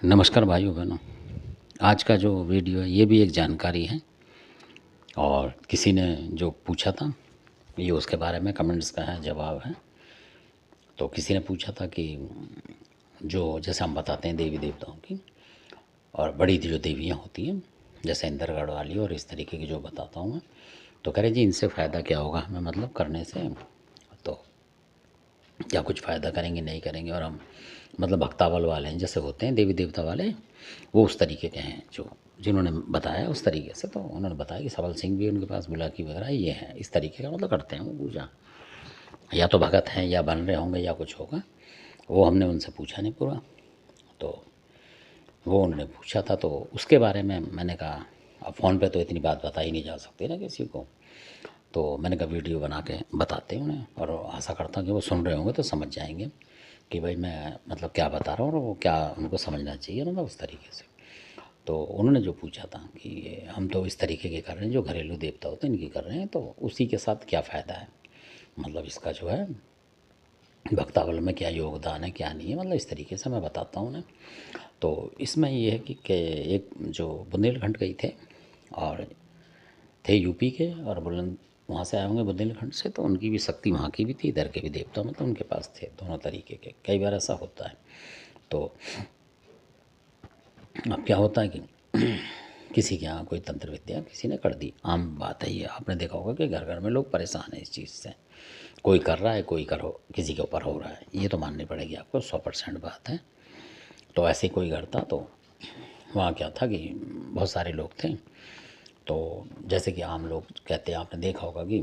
नमस्कार भाइयों बहनों। आज का जो वीडियो है ये भी एक जानकारी है और किसी ने जो पूछा था ये उसके बारे में कमेंट्स का है, जवाब है। तो किसी ने पूछा था कि जो जैसे हम बताते हैं देवी देवताओं की और बड़ी जो देवियाँ होती हैं जैसे इंद्रगढ़ वाली और इस तरीके की जो बताता हूँ मैं, तो कह रहे जी इनसे फ़ायदा क्या होगा हमें, मतलब करने से तो क्या कुछ फ़ायदा करेंगे नहीं करेंगे। और हम मतलब भक्तावल वाले हैं जैसे होते हैं देवी देवता वाले, वो उस तरीके के हैं जो जिन्होंने बताया उस तरीके से। तो उन्होंने बताया कि सबल सिंह भी उनके पास बुलाकी वगैरह ये है, इस तरीके का मतलब करते हैं वो पूजा, या तो भगत हैं या बन रहे होंगे या कुछ होगा। वो हमने उनसे पूछा नहीं पूरा, तो वो उन्होंने पूछा था तो उसके बारे में मैंने कहा अब फ़ोन पे तो इतनी बात बता ही नहीं जा सकती ना किसी को, तो मैंने कहा वीडियो बना के बताते हैं उन्हें, और आशा करता हूँ कि वो सुन रहे होंगे तो समझ जाएंगे कि भाई मैं मतलब क्या बता रहा हूँ और वो क्या उनको समझना चाहिए, मतलब उस तरीके से। तो उन्होंने जो पूछा था कि ये हम तो इस तरीके के कर रहे हैं जो घरेलू देवता होते हैं इनकी कर रहे हैं, तो उसी के साथ क्या फ़ायदा है, मतलब इसका जो है भक्तावल में क्या योगदान है क्या नहीं है, मतलब इस तरीके से मैं बताता हूँ ना। तो इसमें ये है कि एक जो बुंदेलखंड गई थे और थे यूपी के और बुलंद वहाँ से आए होंगे बुंदेलखंड से, तो उनकी भी शक्ति वहाँ की भी थी, इधर के भी देवता मतलब उनके पास थे, दोनों तरीके के। कई बार ऐसा होता है। तो अब क्या होता है कि किसी के यहाँ कोई तंत्र विद्या किसी ने कर दी, आम बात है ये, आपने देखा होगा कि घर घर में लोग परेशान हैं इस चीज़ से, कोई कर रहा है कोई करो किसी के ऊपर हो रहा है, ये तो माननी पड़ेगी आपको, 100% बात है। तो ऐसे कोई करता तो वहाँ क्या था कि बहुत सारे लोग थे, तो जैसे कि आम लोग कहते हैं, आपने देखा होगा कि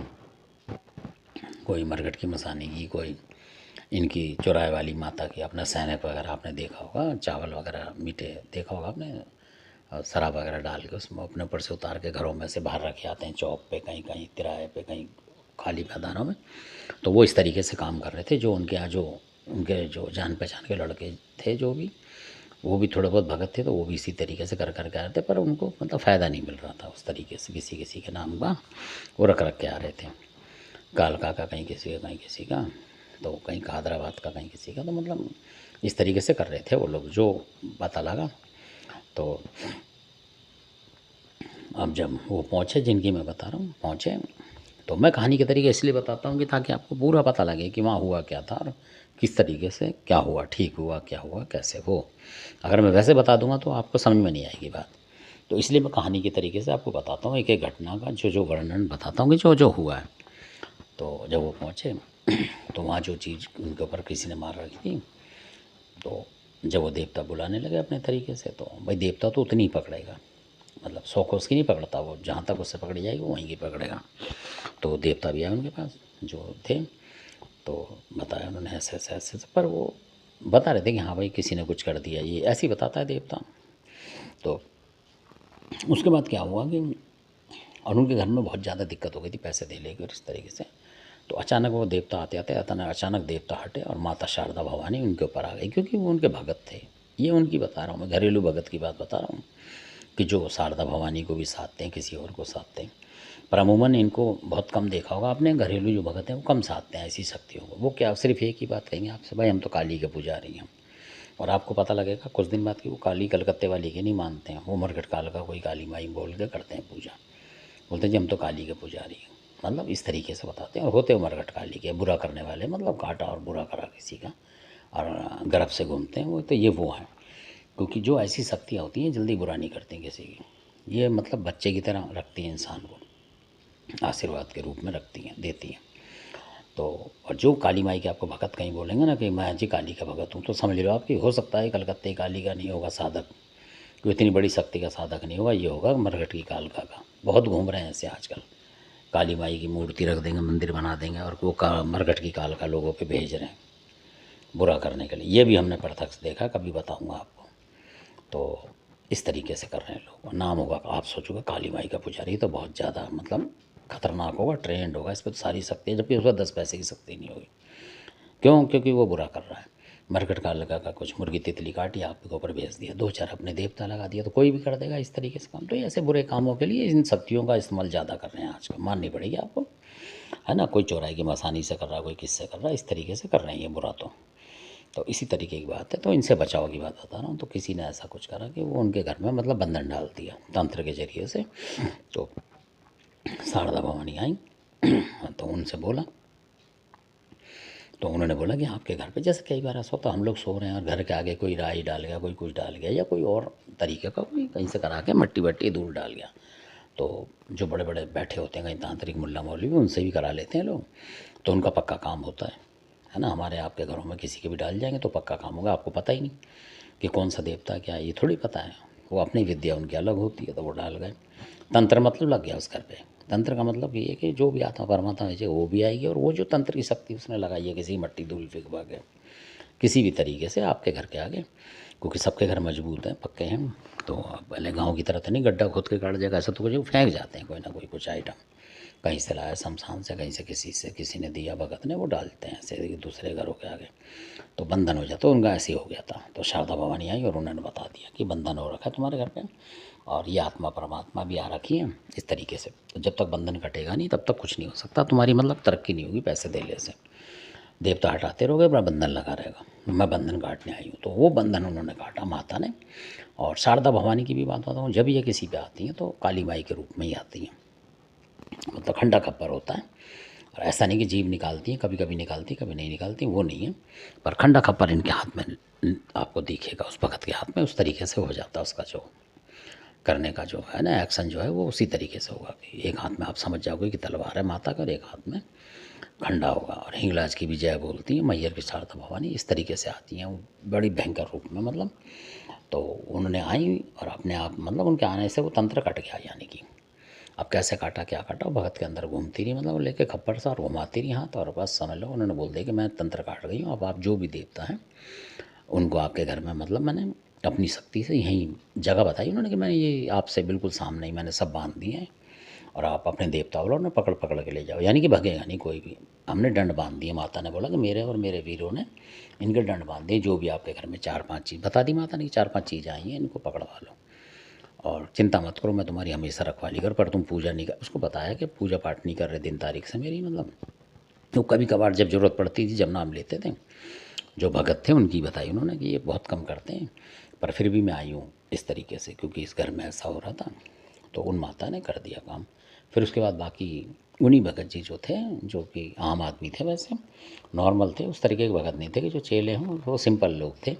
कोई मरघट की मसानी की, कोई इनकी चौराहे वाली माता की, अपना सैनक वगैरह आपने देखा होगा, चावल वगैरह मीठे देखा होगा आपने, शराब वगैरह डाल के उसमें अपने ऊपर से उतार के घरों में से बाहर रखे आते हैं, चौक पे कहीं कहीं तिराहे पे कहीं खाली मैदानों में। तो वो इस तरीके से काम कर रहे थे, जो उनके यहाँ जो उनके जो जान पहचान के लड़के थे जो भी, वो भी थोड़े बहुत भगत थे, तो वो भी इसी तरीके से कर कर के आ रहे थे, पर उनको मतलब फ़ायदा नहीं मिल रहा था उस तरीके से, किसी किसी के नाम का वो रख रख के आ रहे थे, कालका का कहीं किसी का कहीं किसी का, तो कहीं हैदराबाद का कहीं किसी का, तो मतलब इस तरीके से कर रहे थे वो लोग, जो पता लगा। तो अब जब वो पहुँचे जिनकी मैं बता रहा हूँ पहुँचे, तो मैं कहानी के तरीके इसलिए बताता हूँ कि ताकि आपको पूरा पता लगे कि वहाँ हुआ क्या था और किस तरीके से क्या हुआ, ठीक हुआ क्या हुआ कैसे हो। अगर मैं वैसे बता दूंगा तो आपको समझ में नहीं आएगी बात, तो इसलिए मैं कहानी के तरीके से आपको बताता हूँ, एक एक घटना का जो जो वर्णन बताता हूँ कि जो जो हुआ है। तो जब वो पहुँचे तो वहाँ जो चीज़ उनके ऊपर किसी ने मार रखी थी, तो जब वो देवता बुलाने लगे अपने तरीके से, तो भाई देवता तो उतनी ही पकड़ेगा, मतलब 100 को उसकी नहीं पकड़ता, वो जहाँ तक उससे पकड़ी जाएगी वो वहीं की पकड़ेगा। तो देवता भी आए उनके पास जो थे, तो बताया उन्होंने ऐसे ऐसे ऐसे ऐसे, पर वो बता रहे थे कि हाँ भाई किसी ने कुछ कर दिया, ये ऐसे ही बताता है देवता। तो उसके बाद क्या हुआ कि और उनके घर में बहुत ज़्यादा दिक्कत हो गई थी पैसे दे लेगी और इस तरीके से। तो अचानक वो देवता आते आते अचानक देवता हटे और माता शारदा भवानी उनके ऊपर आ गई, क्योंकि वो उनके भगत थे। ये उनकी बता रहा हूँ मैं, घरेलू भगत की बात बता रहा हूँ कि जो शारदा भवानी को भी साधते हैं किसी और को साधते हैं, पर अमूमन इनको बहुत कम देखा होगा आपने, घरेलू जो भगत हैं वो कम साधते हैं ऐसी शक्तियों को। वो क्या सिर्फ एक ही बात कहेंगे आपसे, भाई हम तो काली के पुजारी हैं, और आपको पता लगेगा कुछ दिन बाद कि वो काली कलकत्ते वाली की नहीं मानते हैं, वो मरघट काल का कोई काली माई बोल के करते हैं पूजा, बोलते हैं जी हम तो काली के पुजारी हैं, मतलब इस तरीके से बताते हैं। और होते मरघट काली के बुरा करने वाले, मतलब काटा और बुरा करा किसी का और गर्भ से घूमते हैं वो, तो ये वो हैं। क्योंकि जो ऐसी शक्तियाँ होती हैं जल्दी बुरा नहीं करती किसी की, ये मतलब बच्चे की तरह रखती हैं इंसान को, आशीर्वाद के रूप में रखती हैं देती हैं। तो और जो काली माई के आपको भगत कहीं बोलेंगे ना कि मैं जी काली का भगत हूँ, तो समझ लो आपकी हो सकता है कलकत्ते काली का नहीं होगा साधक, कोई इतनी बड़ी शक्ति का साधक नहीं होगा, ये होगा मरघट की कालका का। बहुत घूम रहे हैं ऐसे आजकल, काली माई की मूर्ति रख देंगे, मंदिर बना देंगे और वो मरघट की कालका लोगों पे भेज रहे हैं बुरा करने के लिए। ये भी हमने प्रत्यक्ष देखा, कभी बताऊंगा आपको। तो इस तरीके से कर रहे हैं लोग, नाम होगा आप सोचोगे काली माई का पुजारी, तो बहुत ज़्यादा मतलब खतरनाक होगा, ट्रेंड होगा, इस पर तो सारी शक्ति है, जबकि उस पर 10 पैसे की शक्ति नहीं होगी। क्यों? क्योंकि वो बुरा कर रहा है। मरकट का लगा का कुछ मुर्गी तितली काटी आपके ऊपर भेज दिया, दो चार अपने देवता लगा दिया, तो कोई भी कर देगा इस तरीके से काम। तो ऐसे बुरे कामों के लिए इन शक्तियों का इस्तेमाल ज़्यादा कर रहे हैं आजकल, माननी पड़ेगी आपको, है ना। कोई चौराहे की मसानी से कर रहा है, कोई किससे कर रहा है, इस तरीके से कर रहे हैं ये बुरा। तो तो इसी तरीके की बात है। तो इनसे बचाव की बात बता रहा हूँ। तो किसी ने ऐसा कुछ करा कि वो उनके घर में मतलब बंधन डाल दिया तंत्र के जरिए से। तो शारदा भवानी आई तो उनसे बोला, तो उन्होंने बोला कि आपके घर पे जैसे कई बार ऐसा होता, हम लोग सो रहे हैं और घर के आगे कोई राई डाल गया, कोई कुछ डाल गया, या कोई और तरीके का कोई कहीं से करा के मट्टी वट्टी धूल डाल गया। तो जो बड़े बड़े बैठे होते हैं कहीं तांत्रिक मुल्ला मौलवी, उनसे भी करा लेते हैं लोग, तो उनका पक्का काम होता है ना। हमारे आपके घरों में किसी के भी डाल जाएंगे तो पक्का काम होगा। आपको पता ही नहीं कि कौन सा देवता क्या है, ये थोड़ी पता है। वो अपनी विद्या उनकी अलग होती है, तो वो डाल गए। तंत्र मतलब लग गया उस घर पे। तंत्र का मतलब ये है कि जो भी आत्मा परमात्मा है वो भी आएगी, और वो जो तंत्र की शक्ति उसने लगाई है किसी मट्टी धूल फिकवा के किसी भी तरीके से आपके घर के आगे, क्योंकि सबके घर मजबूत हैं, पक्के हैं। तो अब पहले गाँव की तरह तो नहीं गड्ढा खोद के काट जाएगा, ऐसा तो कुछ फेंक जाते हैं कोई ना कोई कुछ आइटम, कहीं से लाया शमशान से, कहीं से किसी से किसी ने दिया भगत ने, वो डालते हैं ऐसे दूसरे घरों के आगे, तो बंधन हो जाता। तो उनका ऐसे ही हो गया था। तो शारदा भवानी आई और उन्होंने बता दिया कि बंधन हो रखा है तुम्हारे घर पे, और ये आत्मा परमात्मा भी आ रखी है इस तरीके से। तो जब तक बंधन कटेगा नहीं तब तक कुछ नहीं हो सकता तुम्हारी, मतलब तरक्की नहीं होगी पैसे देने से। देवता हटाते रहोगे अपना बंधन लगा रहेगा। मैं बंधन काटने आई हूँ। तो वो बंधन उन्होंने काटा माता ने। और शारदा भवानी की भी बात बताऊँ, जब ये किसी पे आती हैं तो काली माई के रूप में ही आती हैं, मतलब खंडा खप्पर होता है। और ऐसा नहीं कि जीभ निकालती हैं, कभी कभी निकालती कभी नहीं निकालती, वो नहीं है। पर खंडा खप्पर इनके हाथ में आपको दिखेगा, उस भगत के हाथ में उस तरीके से हो जाता है। उसका जो करने का जो है ना एक्शन जो है वो उसी तरीके से होगा कि एक हाथ में आप समझ जाओगे कि तलवार है माता का, और एक हाथ में खंडा होगा। और हिंगलाज की भी जय बोलती हैं, मैयर की शारदा भवानी इस तरीके से आती हैं, वो बड़ी भयंकर रूप में मतलब। तो उन्होंने आई और अपने आप मतलब उनके आने से वो तंत्र कट गया, यानी कि अब कैसे काटा क्या काटा, भगत के अंदर घूमती रही, मतलब लेके खप्पर से और घुमाती रही हाथ, और बस समझ लो उन्होंने बोल दिया कि मैं तंत्र काट गई हूँ। अब आप जो भी देवता हैं उनको आपके घर में, मतलब मैंने अपनी शक्ति से यहीं जगह बताई उन्होंने कि मैंने ये आपसे बिल्कुल सामने ही मैंने सब बांध दिए हैं, और आप अपने देवता वालों ने पकड़ पकड़ के ले जाओ, यानी कि भगेगा नहीं कोई भी। हमने डंड बांध दिए, माता ने बोला कि मेरे और मेरे वीरों ने इनके डंड बांध दिए, जो भी आपके घर में 4-5 चीज़ बता दी माता ने कि 4-5 चीज़ आई हैं, इनको पकड़वा लो और चिंता मत करो, मैं तुम्हारी हमेशा रखवाली कर, पर तुम पूजा नहीं कर। उसको बताया कि पूजा पाठ नहीं कर रहे दिन तारीख से मेरी, मतलब तो कभी कभार जब ज़रूरत पड़ती थी, जब नाम लेते थे, जो भगत थे उनकी बताई उन्होंने कि ये बहुत कम करते हैं, पर फिर भी मैं आई हूँ इस तरीके से, क्योंकि इस घर में ऐसा हो रहा था। तो उन माता ने कर दिया काम। फिर उसके बाद बाकी उन्हीं भगत जी जो थे, जो कि आम आदमी थे, वैसे नॉर्मल थे, उस तरीके के भगत नहीं थे कि जो चेले हों, वो सिंपल लोग थे।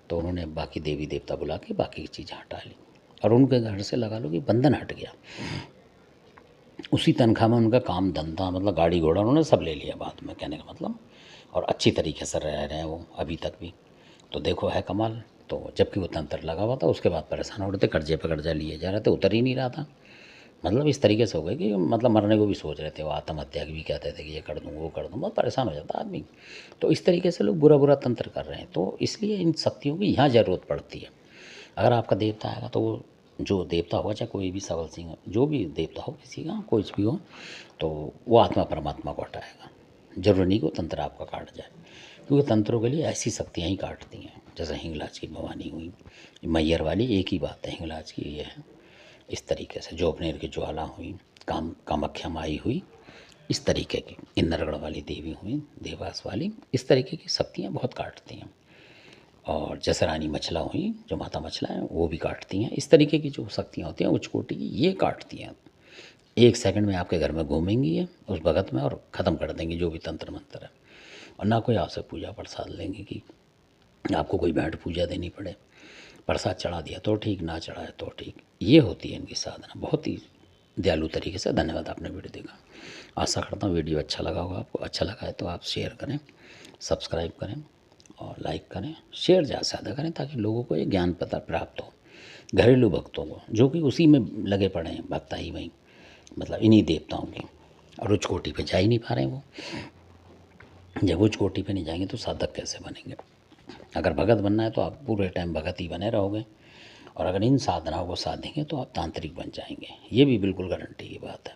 तो उन्होंने बाकी देवी देवता बुला के बाकी की चीज़ें हटा ली, और उनके घर से लगा लो कि बंधन हट गया। उसी तनख्वाह में उनका काम धंधा, मतलब गाड़ी घोड़ा उन्होंने सब ले लिया बाद में, कहने का मतलब। और अच्छी तरीके से रह रहे हैं वो अभी तक भी। तो देखो है कमाल। तो जबकि वो तंत्र लगा हुआ था, उसके बाद परेशान हो रहे थे, कर्जे पे कर्जा लिए जा रहे थे, उतर ही नहीं रहा था। मतलब इस तरीके से हो गए कि मतलब मरने को भी सोच रहे थे, वो आत्महत्या की भी कहते थे कि ये कर दूँ वो कर दूँ, बहुत परेशान हो जाता आदमी। तो इस तरीके से लोग बुरा बुरा तंत्र कर रहे हैं। तो इसलिए इन शक्तियों की यहाँ ज़रूरत पड़ती है। अगर आपका देवता आएगा तो वो जो देवता होगा, चाहे कोई भी सबल सिंह, जो भी देवता हो किसी का, कोई भी हो, तो वो आत्मा परमात्मा को हटाएगा। जरूरी नहीं कि वो तंत्र आपका काट जाए, क्योंकि तंत्रों के लिए ऐसी शक्तियाँ ही काटती हैं। जैसे हिंगलाज की भवानी हुई, मैयर वाली एक ही बात है, हिंगलाज की ये है। इस तरीके से जोबनेर की ज्वाला हुई, कामाख्या माई हुई, इस तरीके की इंद्रगढ़ वाली देवी हुई, देवास वाली, इस तरीके की शक्तियाँ बहुत काटती हैं। और जैसे रानी मछला हुई, जो माता मछला है, वो भी काटती हैं। इस तरीके की जो शक्तियाँ होती हैं उच्च कोटि की, ये काटती हैं। एक सेकंड में आपके घर में घूमेंगी ये उस भगत में, और ख़त्म कर देंगी जो भी तंत्र मंत्र है। और ना कोई आपसे पूजा प्रसाद लेंगे कि आपको कोई भेंट पूजा देनी पड़े। प्रसाद चढ़ा दिया तो ठीक, ना चढ़ाए तो ठीक। ये होती है इनकी साधना, बहुत ही दयालु तरीके से। धन्यवाद, आपने वीडियो देखा। आशा करता हूँ वीडियो अच्छा लगा होगा आपको। अच्छा लगा है तो आप शेयर करें, सब्सक्राइब करें और लाइक करें, शेयर ज़्यादा से ज़्यादा करें, ताकि लोगों को ये ज्ञान पता प्राप्त हो। घरेलू भक्तों को जो कि उसी में लगे पड़े हैं, भक्ताई में, मतलब इन्हीं देवताओं की, और उच्च कोटि पे जा ही नहीं पा रहे हैं वो। जब उच्च कोटि पे नहीं जाएंगे तो साधक कैसे बनेंगे। अगर भगत बनना है तो आप पूरे टाइम भगत ही बने रहोगे, और अगर इन साधनाओं को साधेंगे तो आप तांत्रिक बन जाएंगे। ये भी बिल्कुल गारंटी की बात है।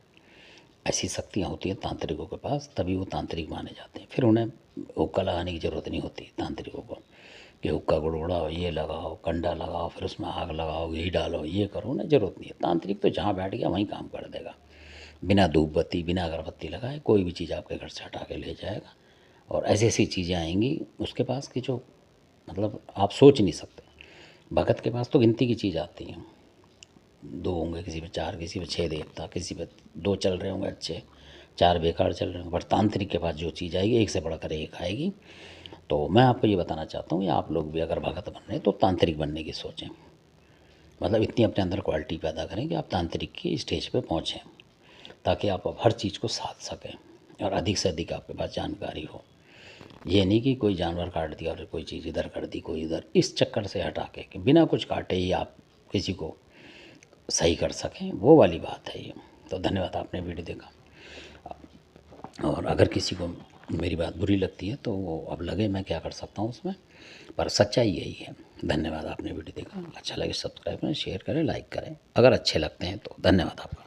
ऐसी शक्तियाँ होती हैं तांत्रिकों के पास, तभी वो तांत्रिक माने जाते हैं। फिर उन्हें हुक्का लगाने की ज़रूरत नहीं होती तांत्रिकों को, कि हुक्का गुड़गुड़ाओ, ये लगाओ, कंडा लगाओ, फिर उसमें आग लगाओ, घी डालो, ये करो, उन्हें ज़रूरत नहीं है। तांत्रिक तो जहाँ बैठ गया वहीं काम कर देगा, बिना धूप बत्ती बिना अगरबत्ती लगाए कोई भी चीज़ आपके घर से हटा के ले जाएगा। और ऐसी ऐसी चीज़ें आएंगी उसके पास कि जो मतलब आप सोच नहीं सकते। भगत के पास तो गिनती की चीज़ आती है, 2 होंगे, किसी पे 4, किसी पे 6 देवता, किसी पे 2 चल रहे होंगे अच्छे, 4 बेकार चल रहे होंगे। बट तांत्रिक के पास जो चीज़ आएगी एक से बढ़कर एक आएगी। तो मैं आपको ये बताना चाहता हूँ कि आप लोग भी अगर भगत बन रहे हैं तो तांत्रिक बनने की सोचें, मतलब इतनी अपने अंदर क्वालिटी पैदा करें कि आप तांत्रिक की स्टेज पे पहुँचें, ताकि आप अब हर चीज़ को साध सकें और अधिक से अधिक आपके पास जानकारी हो। ये नहीं कि कोई जानवर काट दिया और कोई चीज़ इधर कर दी, कोई इधर, इस चक्कर से हटा के कि बिना कुछ काटे ही आप किसी को सही कर सकें, वो वाली बात है ये। तो धन्यवाद, आपने वीडियो देखा। और अगर किसी को मेरी बात बुरी लगती है तो वो अब लगे मैं क्या कर सकता हूँ उसमें, पर सच्चाई यही है। धन्यवाद, आपने वीडियो देखा। अच्छा लगे सब्सक्राइब करें, शेयर करें, लाइक करें, अगर अच्छे लगते हैं तो। धन्यवाद आपका।